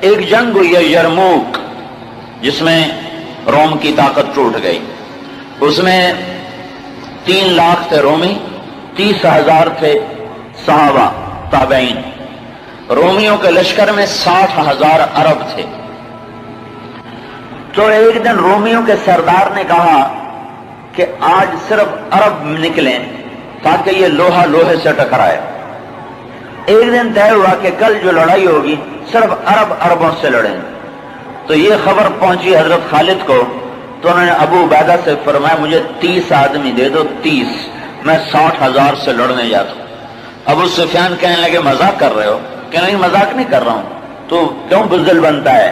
ایک جنگ ہوئی ہے یرموک، جس میں روم کی طاقت ٹوٹ گئی۔ اس میں 3 لاکھ تھے رومی، 30,000 تھے صحابہ تابعین۔ رومیوں کے لشکر میں 60,000 عرب تھے۔ تو ایک دن رومیوں کے سردار نے کہا کہ آج صرف عرب نکلیں تاکہ یہ لوہا لوہے سے ٹکرائے۔ ایک دن طے ہوا کہ کل جو لڑائی ہوگی صرف عربوں سے لڑیں۔ تو یہ خبر پہنچی حضرت خالد کو، تو انہوں نے ابو عبیدہ سے فرمایا مجھے 30 آدمی دے دو، 30، میں 60,000 سے لڑنے جاتا ہوں۔ ابو سفیان کہنے لگے مذاق کر رہے ہو؟ کہ نہیں مذاق نہیں کر رہا ہوں۔ تو کیوں بزدل بنتا ہے؟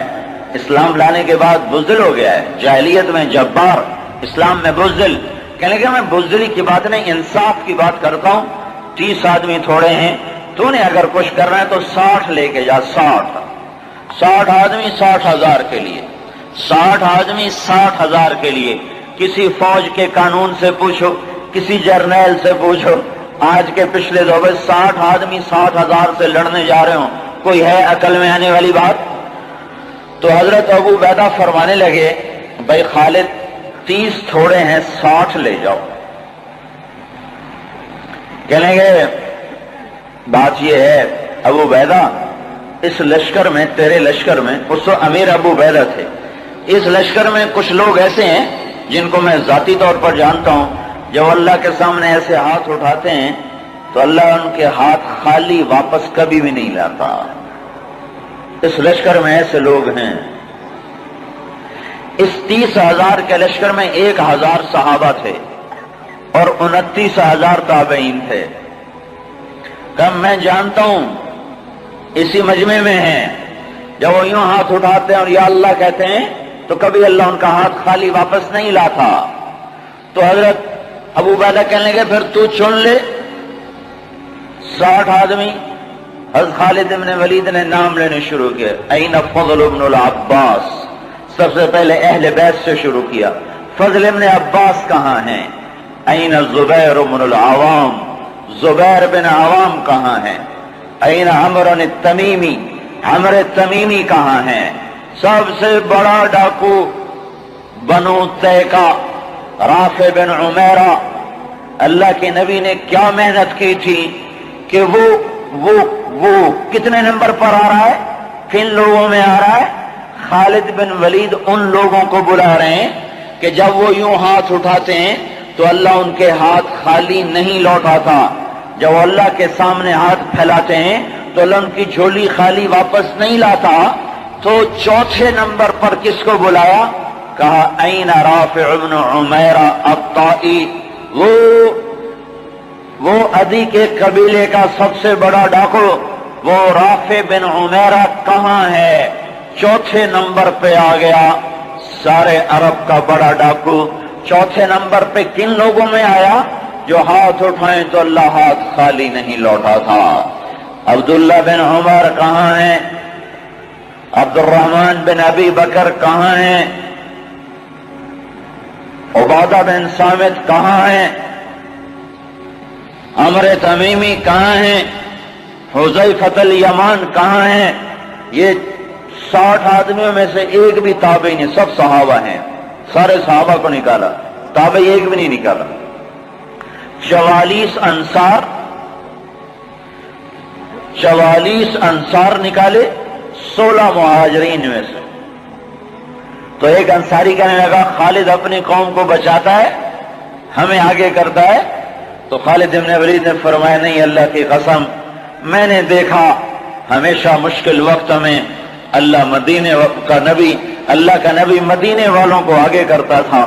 اسلام لانے کے بعد بزدل ہو گیا ہے، جاہلیت میں جبار، اسلام میں بزدل۔ کہنے لگے میں بزدلی کی بات نہیں، انصاف کی بات کرتا ہوں۔ 30 آدمی تھوڑے ہیں، تو نے اگر کچھ کرنا ہے تو 60 لے کے جا، 60 آدمی 60,000 کے لیے، 60 آدمی 60,000 کے لیے۔ کسی فوج کے قانون سے پوچھو، کسی جرنیل سے پوچھو، آج کے پچھلے دور 60 آدمی 60,000 سے لڑنے جا رہے ہوں، کوئی ہے عقل میں آنے والی بات؟ تو حضرت ابو عبیدہ فرمانے لگے بھائی خالد 30 تھوڑے ہیں، 60 لے جاؤ۔ کہنے گے بات یہ ہے ابو عبیدہ، اس لشکر میں، تیرے لشکر میں، اس وقت امیر ابو عبیدہ تھے، اس لشکر میں کچھ لوگ ایسے ہیں جن کو میں ذاتی طور پر جانتا ہوں، جب اللہ کے سامنے ایسے ہاتھ اٹھاتے ہیں تو اللہ ان کے ہاتھ خالی واپس کبھی بھی نہیں لاتا۔ اس لشکر میں ایسے لوگ ہیں۔ اس 30,000 کے لشکر میں 1,000 صحابہ تھے اور 29,000 تابعین تھے۔ کہ میں جانتا ہوں اسی مجمع میں ہیں، جب وہ یوں ہاتھ اٹھاتے ہیں اور یا اللہ کہتے ہیں تو کبھی اللہ ان کا ہاتھ خالی واپس نہیں لاتا۔ تو حضرت ابو عبیدہ کہنے لگے پھر تو چن لے 60 آدمی۔ حضرت خالد بن ولید نے نام لینے شروع کیے، این فضل بن العباس، سب سے پہلے اہل بیت سے شروع کیا، فضل بن عباس کہاں ہیں؟ این زبیر بن العوام، زبیر بن عوام کہاں ہیں؟ این عمر التمیمی، عمر التمیمی کہاں ہیں؟ سب سے بڑا ڈاکو بنو تیکا، رافع بن عمیرہ۔ اللہ کے نبی نے کیا محنت کی تھی کہ وہ کتنے نمبر پر آ رہا ہے، کن لوگوں میں آ رہا ہے؟ خالد بن ولید ان لوگوں کو بلا رہے ہیں کہ جب وہ یوں ہاتھ اٹھاتے ہیں تو اللہ ان کے ہاتھ خالی نہیں لوٹاتا، جب وہ اللہ کے سامنے ہاتھ پھیلاتے ہیں تو اللہ ان کی جھولی خالی واپس نہیں لاتا۔ تو چوتھے نمبر پر کس کو بلایا؟ کہا این رافع بن عمیرہ الطائی، وہ عدی کے قبیلے کا سب سے بڑا ڈاکو، وہ رافع بن عمیرہ کہاں ہے؟ چوتھے نمبر پہ آ گیا، سارے عرب کا بڑا ڈاکو۔ چوتھے نمبر پہ کن لوگوں میں آیا؟ جو ہاتھ اٹھائیں تو اللہ ہاتھ خالی نہیں لوٹا تھا۔ عبداللہ بن عمر کہاں ہیں؟ عبد الرحمن بن ابی بکر کہاں ہیں؟ عبادہ بن صامت کہاں ہیں؟ عمر تمیمی کہاں ہیں؟ حذیفہ الیمان کہاں ہیں؟ یہ 60 آدمیوں میں سے ایک بھی تابعی نہیں، سب صحابہ ہیں، سارے صحابہ کو نکالا، تابعی ایک بھی نہیں نکالا۔ 44 انصار نکالے 16 مہاجرین میں سے۔ تو ایک انصاری کہنے لگا خالد اپنی قوم کو بچاتا ہے، ہمیں آگے کرتا ہے۔ تو خالد بن ولید نے فرمایا نہیں، اللہ کی قسم میں نے دیکھا ہمیشہ مشکل وقت میں اللہ کا نبی مدینے والوں کو آگے کرتا تھا،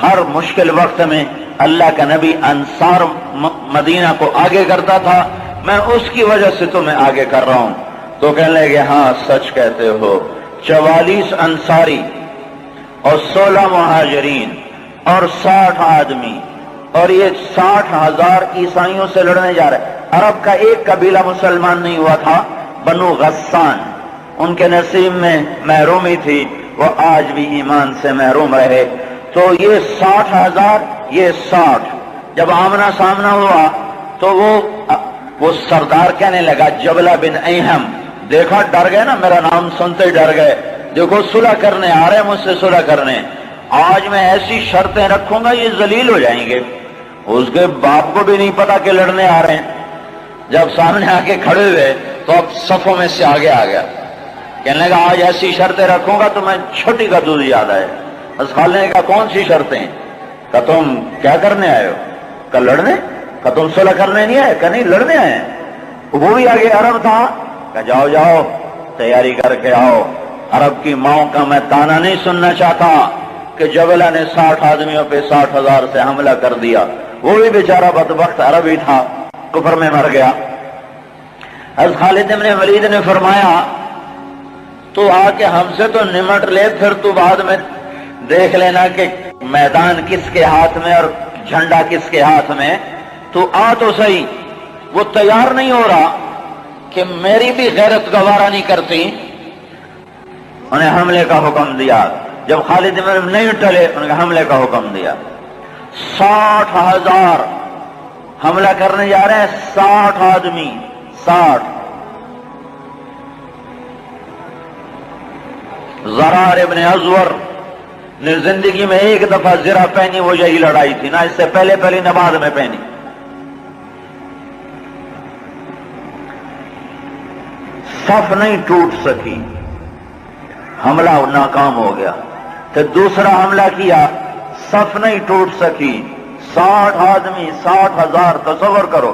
ہر مشکل وقت میں اللہ کا نبی انصار مدینہ کو آگے کرتا تھا، میں اس کی وجہ سے تمہیں آگے کر رہا ہوں۔ تو کہنے لگے ہاں سچ کہتے ہو۔ 44 انصاری اور 16 مہاجرین اور 60 آدمی، اور یہ 60,000 عیسائیوں سے لڑنے جا رہے۔ عرب کا ایک قبیلہ مسلمان نہیں ہوا تھا، بنو غسان، ان کے نصیب میں محرومی تھی، وہ آج بھی ایمان سے محروم رہے۔ تو یہ 60,000، یہ 60، جب آمنا سامنا ہوا تو وہ سردار کہنے لگا، جبلہ بن ایہم دیکھا ڈر گئے نا، میرا نام سنتے ہی ڈر گئے، دیکھو صلح کرنے آ رہے ہیں مجھ سے صلح کرنے، آج میں ایسی شرطیں رکھوں گا یہ ذلیل ہو جائیں گے۔ اس کے باپ کو بھی نہیں پتا کہ لڑنے آ رہے ہیں، جب سامنے آ کے کھڑے ہوئے تو اب صفوں میں سے آگے آ گیا، کہنے لگا آج ایسی شرطیں رکھوں گا تو میں چھوٹی کا دودھ یاد آئے۔ بس خالد نے کہا کون سی شرطیں؟ کہ تم کیا کرنے آئے ہو؟ کہ لڑنے؟ کہ تم صلح کرنے نہیں آئے؟ کہ نہیں لڑنے آئے ہیں۔ وہ بھی آگے عرب تھا، کہ جاؤ جاؤ تیاری کر کے آؤ، عرب کی ماؤں کا میں تانا نہیں سننا چاہتا کہ جبلہ نے 60 آدمیوں پہ 60,000 سے حملہ کر دیا، وہ بھی بیچارہ بدبخت عربی تھا، کفر میں مر گیا۔ حضرت خالد بن ولید نے فرمایا تو آ کے ہم سے تو نمٹ لے، پھر تو بعد میں دیکھ لینا کہ میدان کس کے ہاتھ میں اور جھنڈا کس کے ہاتھ میں، تو آ تو صحیح۔ وہ تیار نہیں ہو رہا کہ میری بھی غیرت گوارا نہیں کرتی، انہیں حملے کا حکم دیا۔ جب خالد بن نہیں ٹلے انہیں حملے کا حکم دیا۔ 60,000 حملہ کرنے جا رہے ہیں، 60 آدمی، 60۔ زرار ابن ازور نے زندگی میں ایک دفعہ زرہ پہنی، وہ یہی لڑائی تھی نا، اس سے پہلے پہلی نماز میں پہنی۔ صف نہیں ٹوٹ سکی، حملہ ناکام ہو گیا۔ پھر دوسرا حملہ کیا، صف نہیں ٹوٹ سکی، 60 آدمی، 60,000، تصور کرو۔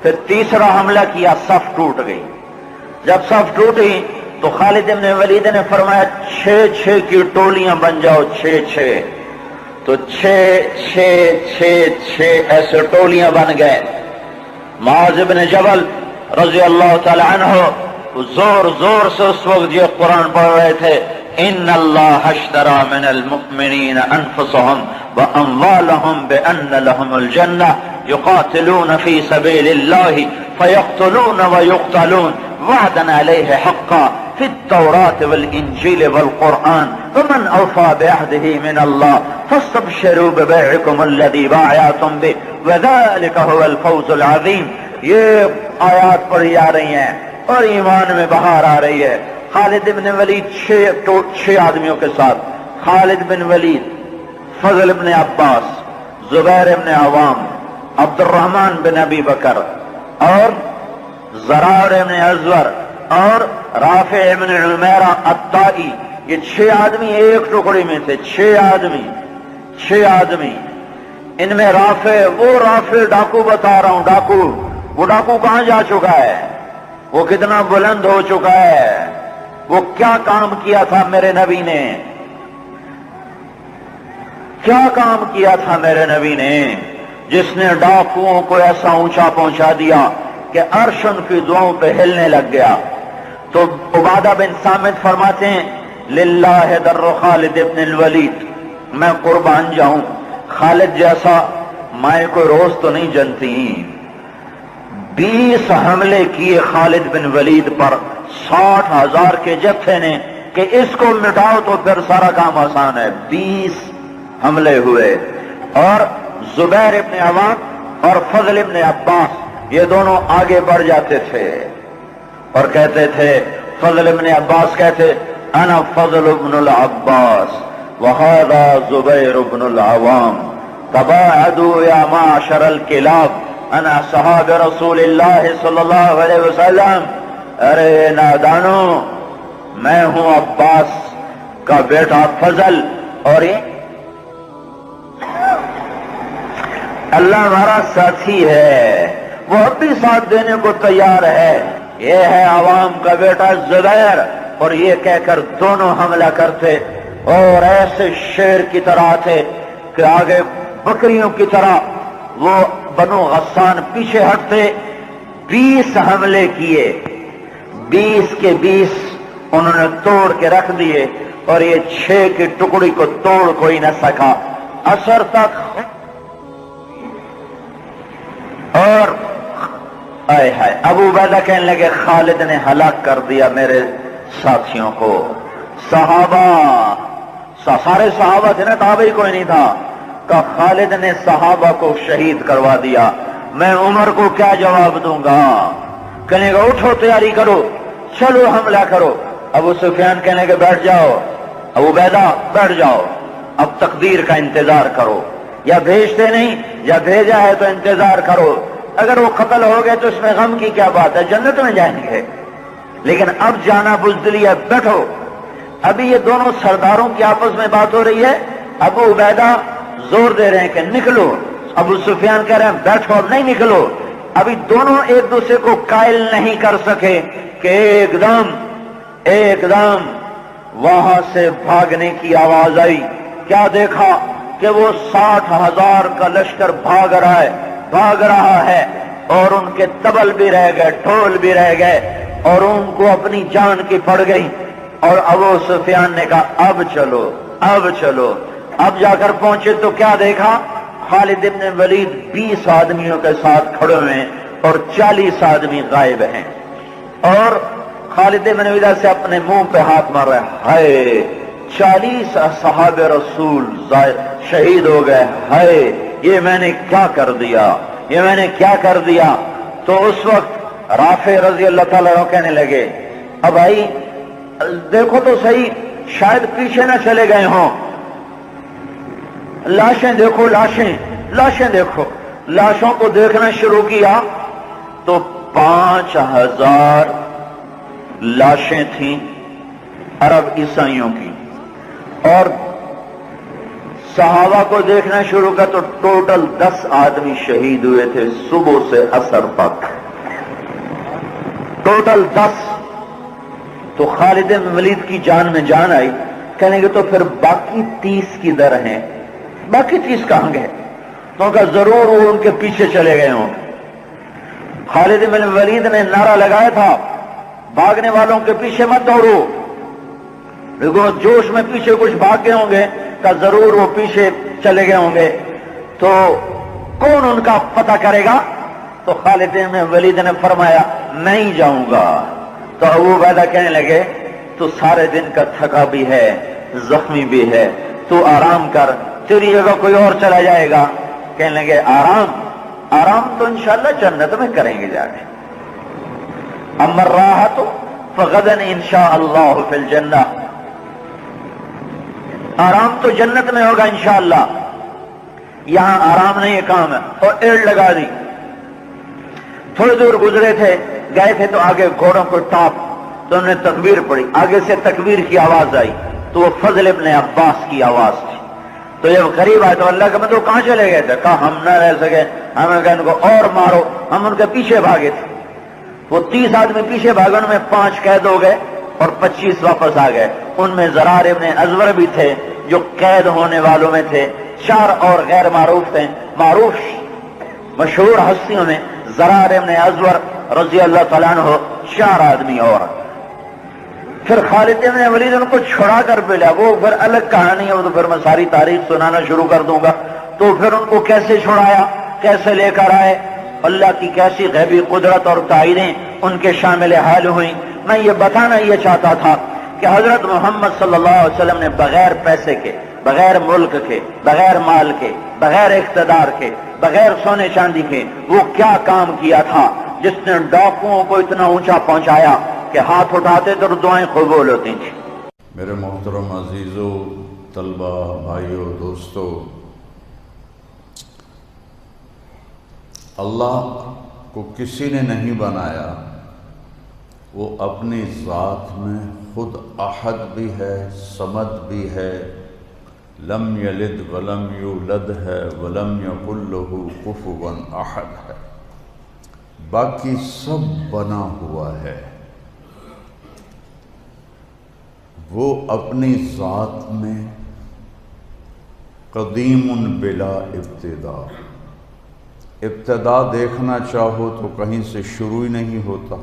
پھر تیسرا حملہ کیا، صف ٹوٹ گئی۔ جب صف ٹوٹی تو خالد بن ولید نے فرمایا 6 کی ٹولیاں بن جاؤ، 6 تو 6 ایسے ٹولیاں بن گئے۔ معاذ بن جبل رضی اللہ تعالی عنہ زور زور سے اس وقت یہ قرآن پڑھ رہے تھے، ان اللہ اشترى من المؤمنین انفسهم واموالهم بان لهم الجنہ یقاتلون فی سبیل اللہ فیقتلون ویقتلون وعدا علیہ حقا فی التوراة والانجیل والقرآن ومن اوفى بعهده من اللہ فاستبشروا ببيعكم الذي بايعتم به وذلك هو الفوز العظیم۔ یہ آیات پڑھی جا رہی ہیں اور ایمان میں بہار آ رہی ہے۔ خالد بن ولید 6 آدمیوں کے ساتھ، خالد بن ولید، فضل بن عباس، زبیر بن عوام، عبد الرحمن بن ابی بکر اور زرار بن ازور اور رافع بن عمیرہ الطائی، یہ 6 آدمی ایک ٹکڑی میں تھے۔ 6 آدمی، ان میں رافع، وہ رافع ڈاکو بتا رہا ہوں، ڈاکو، وہ ڈاکو کہاں جا چکا ہے، وہ کتنا بلند ہو چکا ہے، وہ کیا کام کیا تھا میرے نبی نے، کیا کام کیا تھا میرے نبی نے، جس نے ڈاکوؤں کو ایسا اونچا پہنچا دیا کہ عرش ان کی دعاؤں پہ ہلنے لگ گیا۔ تو عبادہ بن صامت فرماتے ہیں للہ در خالد ابن الولید، میں قربان جاؤں، خالد جیسا مائیں کوئی روز تو نہیں جنتی۔ 20 حملے کیے خالد بن ولید پر 60,000 کے جتھے نے کہ اس کو مٹاؤ تو پھر سارا کام آسان ہے۔ 20 حملے ہوئے، اور زبیر ابن عوام اور فضل ابن عباس یہ دونوں آگے بڑھ جاتے تھے اور کہتے تھے، فضل ابن عباس کہتے انا فضل ابن العباس وہذا زبیر ابن العوام تباعدوا یا معشر الکلاب انا صحاب رسول اللہ صلی اللہ علیہ وسلم۔ ارے نادانو، میں ہوں عباس کا بیٹا فضل، اور اللہ ہمارا ساتھی ہے، وہ اب بھی ساتھ دینے کو تیار ہے۔ یہ ہے عوام کا بیٹا زبیر، اور یہ کہہ کر دونوں حملہ کرتے اور ایسے شیر کی طرح تھے کہ آگے بکریوں کی طرح وہ بنو غسان پیچھے ہٹتے۔ 20 حملے کیے، 20 کے 20 انہوں نے توڑ کے رکھ دیے، اور یہ 6 کی ٹکڑی کو توڑ کوئی نہ سکا۔ عصر تک اور آئے ہائے ابو عبیدہ کہنے لگے خالد نے ہلاک کر دیا میرے ساتھیوں کو۔ صحابہ، سارے صحابہ تھے نا، تابعی کوئی نہیں تھا، کہ خالد نے صحابہ کو شہید کروا دیا، میں عمر کو کیا جواب دوں گا؟ کہنے گا اٹھو تیاری کرو، چلو حملہ کرو۔ ابو سفیان کہنے کہ بیٹھ جاؤ، ابو عبیدہ بیٹھ جاؤ، اب تقدیر کا انتظار کرو، یا بھیجتے نہیں یا بھیجا ہے تو انتظار کرو، اگر وہ قتل ہو گئے تو اس میں غم کی کیا بات ہے، جنت میں جائیں گے، لیکن اب جانا بزدلی ہے، بیٹھو۔ ابھی یہ دونوں سرداروں کی آپس میں بات ہو رہی ہے، ابو عبیدہ زور دے رہے ہیں کہ نکلو، ابو سفیان کہہ رہے ہیں بیٹھو اب نہیں نکلو۔ ابھی دونوں ایک دوسرے کو قائل نہیں کر سکے کہ ایک دم وہاں سے بھاگنے کی آواز آئی۔ کیا دیکھا کہ وہ 60,000 کا لشکر بھاگ رہا ہے اور ان کے طبل بھی رہ گئے، ڈھول بھی رہ گئے، اور ان کو اپنی جان کی پڑ گئی۔ اور ابو سفیان نے کہا اب چلو۔ اب جا کر پہنچے تو کیا دیکھا، خالد بن ولید 20 آدمیوں کے ساتھ کھڑے ہوئے ہیں اور 40 آدمی غائب ہیں، اور خالد بن ولید سے اپنے منہ پہ ہاتھ مار رہے ہیں، ہائے 40 اصحاب رسول شہید ہو گئے، ہائے یہ میں نے کیا کر دیا۔ تو اس وقت رافع رضی اللہ تعالیٰ عنہ کہنے لگے اب بھائی دیکھو تو صحیح، شاید پیچھے نہ چلے گئے ہوں، لاشیں دیکھو، لاشیں دیکھو۔ لاشوں کو دیکھنا شروع کیا تو 5,000 لاشیں تھیں عرب عیسائیوں کی، اور صحابہ کو دیکھنا شروع کیا تو ٹوٹل 10 آدمی شہید ہوئے تھے صبح سے عصر تک، ٹوٹل 10۔ تو خالد بن ولید کی جان میں جان آئی، کہنے کہ تو پھر باقی 30 کدھر ہیں، باقی 30 کہاں گئے؟ تو کہا ضرور وہ ان کے پیچھے چلے گئے ہوں۔ خالد بن ولید نے نعرہ لگایا تھا بھاگنے والوں کے پیچھے مت دوڑو، لیکن جوش میں پیچھے کچھ بھاگ گئے ہوں گے، کہ ضرور وہ پیچھے چلے گئے ہوں گے، تو کون ان کا پتہ کرے گا؟ تو خالد بن ولید نے فرمایا میں ہی جاؤں گا۔ تو ابو عبیدہ کہنے لگے تو سارے دن کا تھکا بھی ہے، زخمی بھی ہے، تو آرام کر، تیری جگہ کوئی اور چلا جائے گا۔ کہنے لگے آرام تو انشاءاللہ جنت میں کریں گے جا کے، اما الراحۃ فغدا انشاءاللہ فی الجنہ، آرام تو جنت میں ہوگا انشاءاللہ، یہاں آرام نہیں ہے، کام ہے۔ اور ایڑ لگا دی، تھوڑی دور گزرے تھے، گئے تھے تو آگے گھوڑوں کو ٹاپ، تو انہوں نے تکبیر پڑھی، آگے سے تکبیر کی آواز آئی تو وہ فضل ابن عباس کی آواز تھی۔ تو جب قریب آئے تو اللہ کے بندے کہاں چلے گئے تھے؟ کہا ہم نہ رہ سکے، ہم نے کہا ان کو اور مارو، ہم ان کے پیچھے بھاگے تھے۔ وہ 30 آدمی پیچھے بھاگے، ان میں 5 قید ہو گئے اور 25 واپس آ گئے۔ ان میں زرار ابن ازور بھی تھے جو قید ہونے والوں میں تھے، 4 اور غیر معروف تھے، معروف مشہور ہستیوں میں زرار ابن ازور رضی اللہ تعالیٰ عنہ، 4 آدمی اور۔ پھر خالد بن ولید ان کو چھڑا کر ملا، وہ پھر الگ کہانی ہے، وہ تو پھر میں ساری تاریخ سنانا شروع کر دوں گا۔ تو پھر ان کو کیسے چھڑایا، کیسے لے کر آئے، اللہ کی کیسی غیبی قدرت اور تعینیں ان کے شامل حال ہوئیں۔ میں یہ بتانا یہ چاہتا تھا کہ حضرت محمد صلی اللہ علیہ وسلم نے بغیر پیسے کے، بغیر ملک کے، بغیر مال کے، بغیر اقتدار کے، بغیر سونے چاندی کے وہ کیا کام کیا تھا جس نے ڈاکوؤں کو اتنا اونچا پہنچایا کہ ہاتھ اٹھاتے تو دعائیں قبول ہوتی تھیں۔ میرے محترم عزیزو، طلبہ، بھائیو، دوستو، اللہ کو کسی نے نہیں بنایا، وہ اپنی ذات میں خود احد بھی ہے، صمد بھی ہے، لم یلد ولم یولد ہے، ولم یکن لہ کفوا احد ہے، باقی سب بنا ہوا ہے۔ وہ اپنی ذات میں قدیم بلا ابتدا، ابتدا دیکھنا چاہو تو کہیں سے شروع ہی نہیں ہوتا،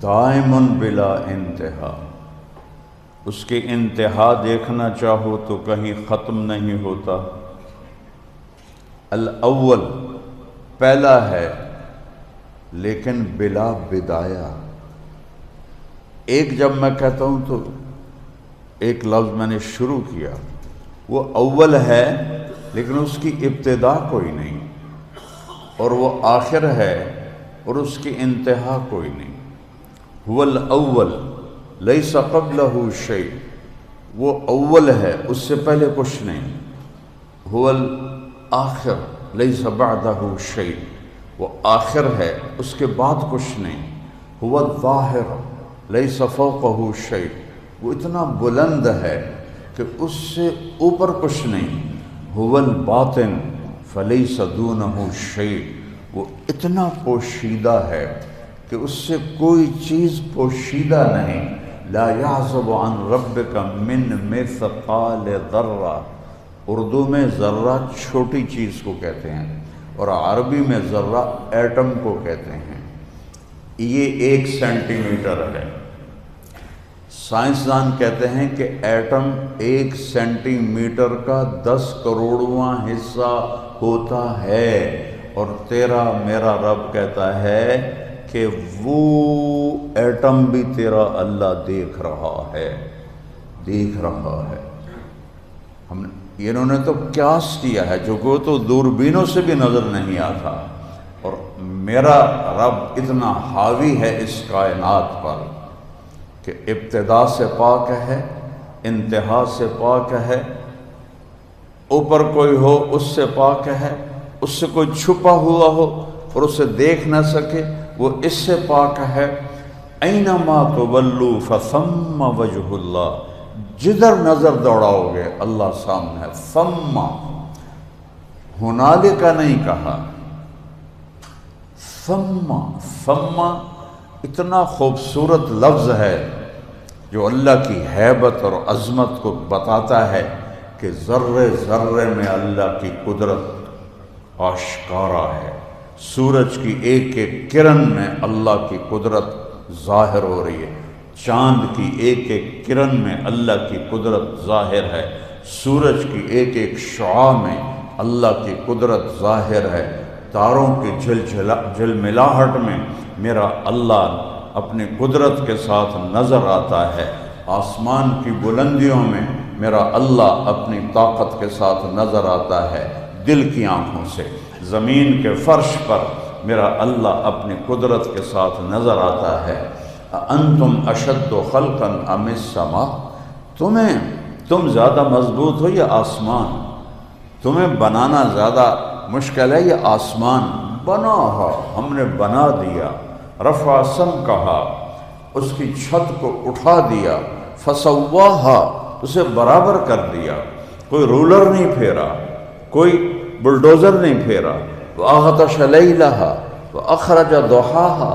دائم بلا انتہا، اس کے انتہا دیکھنا چاہو تو کہیں ختم نہیں ہوتا، الاول پہلا ہے لیکن بلا بدایہ۔ ایک جب میں کہتا ہوں تو ایک لفظ میں نے شروع کیا، وہ اول ہے لیکن اس کی ابتدا کوئی نہیں، اور وہ آخر ہے اور اس کی انتہا کوئی نہیں۔ هو الاول لیس قبلہ شیء، وہ اول ہے، اس سے پہلے کچھ نہیں. هو الآخر لیس بعدہ شیء، وہ آخر ہے، اس کے بعد کچھ نہیں. هو الظاہر لیس فوقہ شیء، وہ اتنا بلند ہے کہ اس سے اوپر کچھ نہیں. هو الباطن فلیس دونہ شیء، وہ اتنا پوشیدہ ہے کہ اس سے کوئی چیز پوشیدہ نہیں. لا یعزب عن ربک من مثقال ذرہ، اردو میں ذرہ چھوٹی چیز کو کہتے ہیں اور عربی میں ذرہ ایٹم کو کہتے ہیں. یہ 1 سینٹی میٹر ہے. سائنسدان کہتے ہیں کہ ایٹم 1 سینٹی میٹر کا 10 کروڑواں حصہ ہوتا ہے، اور تیرا میرا رب کہتا ہے کہ وہ ایٹم بھی تیرا اللہ دیکھ رہا ہے، دیکھ رہا ہے. انہوں نے تو قیاس کیا ہے جو کو تو دوربینوں سے بھی نظر نہیں آتا، اور میرا رب اتنا حاوی ہے اس کائنات پر کہ ابتدا سے پاک ہے، انتہا سے پاک ہے، اوپر کوئی ہو اس سے پاک ہے، اس سے کوئی چھپا ہوا ہو اور اسے دیکھ نہ سکے وہ اس سے پاک ہے. اینما تولوا فثم وجہ اللہ، جدھر نظر دوڑاؤ گے اللہ سامنے ہے. ثم ہنالک نہیں کہا، ثم اتنا خوبصورت لفظ ہے جو اللہ کی ہیبت اور عظمت کو بتاتا ہے کہ ذرے ذرے میں اللہ کی قدرت آشکارا ہے. سورج کی ایک ایک کرن میں اللہ کی قدرت ظاہر ہو رہی ہے، چاند کی ایک ایک کرن میں اللہ کی قدرت ظاہر ہے، سورج کی ایک ایک شعاع میں اللہ کی قدرت ظاہر ہے، تاروں کی جھلملاہٹ میں میرا اللہ اپنی قدرت کے ساتھ نظر آتا ہے، آسمان کی بلندیوں میں میرا اللہ اپنی طاقت کے ساتھ نظر آتا ہے دل کی آنکھوں سے، زمین کے فرش پر میرا اللہ اپنی قدرت کے ساتھ نظر آتا ہے. انتم اشد خلقا ام السماء، تم زیادہ مضبوط ہو یا آسمان؟ تمہیں بنانا زیادہ مشکل ہے یا آسمان؟ بنا ہو، ہم نے بنا دیا. رفع سمکہا، اس کی چھت کو اٹھا دیا. فسواہا، اسے برابر کر دیا، کوئی رولر نہیں پھیرا، کوئی بلڈوزر نہیں پھیرا. وَأَغْطَشَ لَيْلَهَا وَأَخْرَجَ ضُحَاهَا،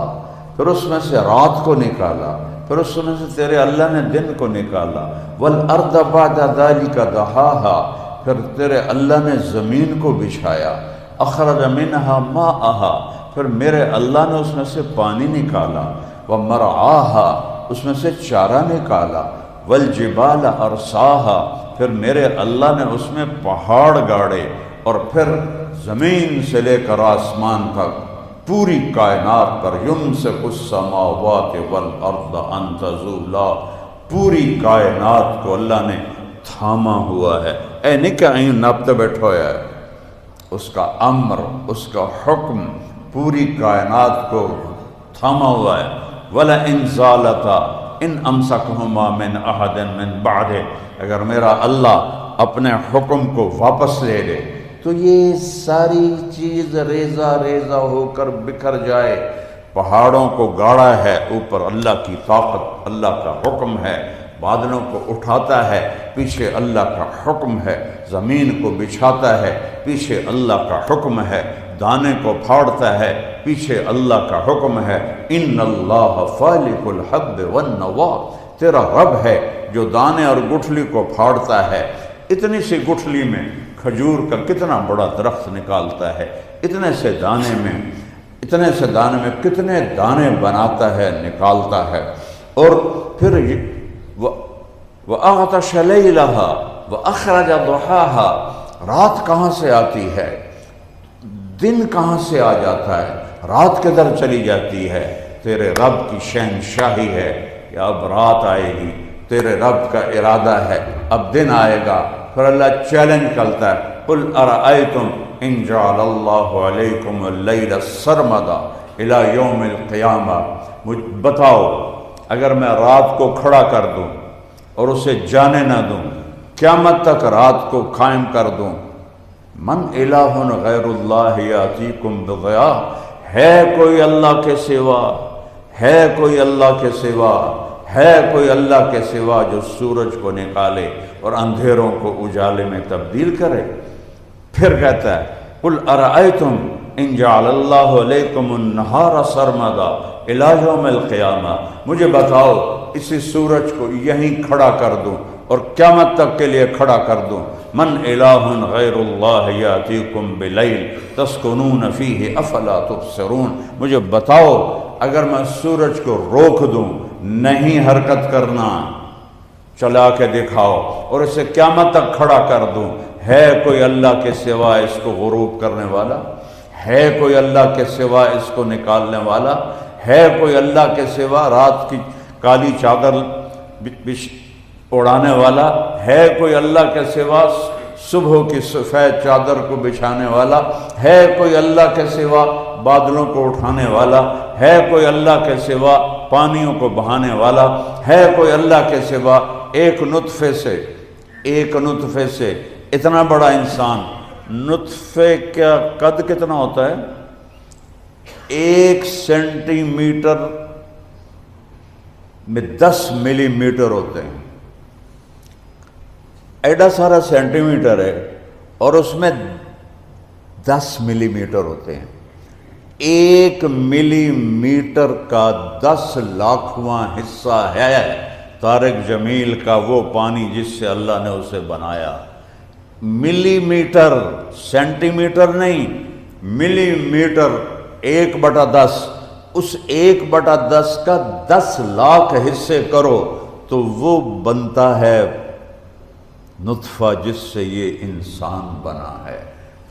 پھر اس میں سے رات کو نکالا، پھر اس میں سے تیرے اللہ نے دن کو نکالا. وَالْأَرْضَ بَعْدَ ذَلِكَ دَحَاهَا، پھر تیرے اللہ نے زمین کو بچھایا. أَخْرَجَ مِنْهَا مَاءَهَا، پھر میرے اللہ نے اس میں سے پانی نکالا. وَمَرْعَاهَا، اس میں سے چارہ نکالا. وَالْجِبَالَ أَرْسَاهَا، پھر میرے اللہ نے اس میں پہاڑ گاڑے، اور پھر زمین سے لے کر آسمان تک پوری کائنات پر یمسک السماوات والارض ان تزولا، پوری کائنات کو اللہ نے تھاما ہوا ہے. اے نکا این نابتے بیٹھو ہے، اس کا امر، اس کا حکم پوری کائنات کو تھاما ہوا ہے. وَلَئِنْ زَالَتَا إِنْ أَمْسَكْهُمَا مِنْ أَحَدٍ مِنْ بَعْدِهِ، اگر میرا اللہ اپنے حکم کو واپس لے لے تو یہ ساری چیز ریزہ ریزہ ہو کر بکھر جائے. پہاڑوں کو گاڑا ہے، اوپر اللہ کی طاقت، اللہ کا حکم ہے. بادلوں کو اٹھاتا ہے، پیچھے اللہ کا حکم ہے. زمین کو بچھاتا ہے، پیچھے اللہ کا حکم ہے. دانے کو پھاڑتا ہے، پیچھے اللہ کا حکم ہے. ان اللہ فالق الحب والنوا، تیرا رب ہے جو دانے اور گٹھلی کو پھاڑتا ہے. اتنی سی گٹھلی میں کھجور کا کتنا بڑا درخت نکالتا ہے، اتنے سے دانے میں کتنے دانے بناتا ہے، نکالتا ہے. اور پھر وَأَغْطَشَ لَيْلَهَا وَأَخْرَجَ ضُحَاهَا، رات کہاں سے آتی ہے، دن کہاں سے آ جاتا ہے، رات کدھر چلی جاتی ہے؟ تیرے رب کی شہنشاہی ہے کہ اب رات آئے گی، تیرے رب کا ارادہ ہے اب دن آئے گا. پھر اللہ چیلنج کرتا ہے، قُلْ أَرَأَيْتُمْ إِنْ جَعَلَ اللَّهُ عَلَيْكُمُ اللَّيْلَ سَرْمَدًا إِلَى يَوْمِ الْقِيَامَةِ، بتاؤ اگر میں رات کو کھڑا کر دوں اور اسے جانے نہ دوں، قیامت تک رات کو قائم کر دوں، من الہ غیر اللہ یاتیکم بضیاء، ہے کوئی اللہ کے سوا، ہے کوئی اللہ کے سوا، ہے کوئی اللہ کے سوا جو سورج کو نکالے اور اندھیروں کو اجالے میں تبدیل کرے؟ پھر کہتا ہے قل ارأیتم ان جعل اللہ علیکم النہار سرمدا الی یوم القیامہ، مجھے بتاؤ اسی سورج کو یہیں کھڑا کر دوں اور قیامت تک کے لیے کھڑا کر دوں، من الہ غیر اللہ یاتیکم بلیل تسکنون فیہ افلا تبصرون، مجھے بتاؤ اگر میں سورج کو روک دوں، نہیں حرکت کرنا، چلا کے دکھاؤ، اور اسے قیامت تک کھڑا کر دوں، ہے کوئی اللہ کے سوا اس کو غروب کرنے والا؟ ہے کوئی اللہ کے سوا اس کو نکالنے والا؟ ہے کوئی اللہ کے سوا رات کی کالی چادر اڑانے والا؟ ہے کوئی اللہ کے سوا صبح کی سفید چادر کو بچھانے والا؟ ہے کوئی اللہ کے سوا بادلوں کو اٹھانے والا؟ ہے کوئی اللہ کے سوا پانیوں کو بہانے والا؟ ہے کوئی اللہ کے سوا ایک نطفے سے اتنا بڑا انسان، نطفے کا قد کتنا ہوتا ہے؟ 1 سینٹی میٹر میں 10 ملی میٹر ہوتے ہیں، ایڈا سارا سینٹی میٹر ہے اور اس میں 10 ملی میٹر ہوتے ہیں۔ 1 ملی میٹر کا 10 لاکھواں حصہ ہے طارق جمیل کا وہ پانی جس سے اللہ نے اسے بنایا۔ ملی میٹر، سینٹی میٹر نہیں، ملی میٹر 1/10، اس 1/10 کا 10 لاکھ حصے کرو تو وہ بنتا ہے نطفہ جس سے یہ انسان بنا ہے،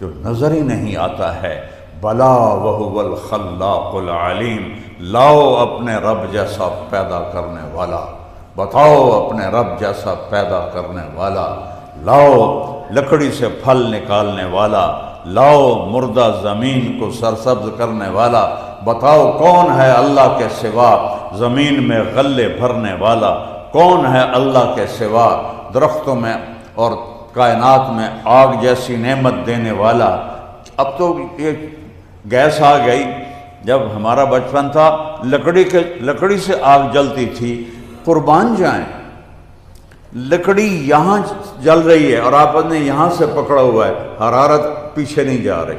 جو نظر ہی نہیں آتا ہے۔ بلا وہو الخلاق العلیم، لاؤ اپنے رب جیسا پیدا کرنے والا، بتاؤ اپنے رب جیسا پیدا کرنے والا، لاؤ لکڑی سے پھل نکالنے والا، لاؤ مردہ زمین کو سرسبز کرنے والا، بتاؤ کون ہے اللہ کے سوا زمین میں غلے بھرنے والا، کون ہے اللہ کے سوا درختوں میں اور کائنات میں آگ جیسی نعمت دینے والا۔ اب تو یہ گیس آ گئی، جب ہمارا بچپن تھا لکڑی سے آگ جلتی تھی، قربان جائیں، لکڑی یہاں جل رہی ہے اور آپ نے یہاں سے پکڑا ہوا ہے، حرارت پیچھے نہیں جا رہی،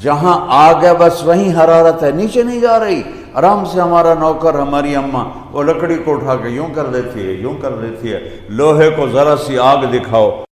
جہاں آگ ہے بس وہیں حرارت ہے، نیچے نہیں جا رہی۔ آرام سے ہمارا نوکر، ہماری اماں وہ لکڑی کو اٹھا کے یوں کر دیتی ہے، یوں کر دیتی ہے، لوہے کو ذرا سی آگ دکھاؤ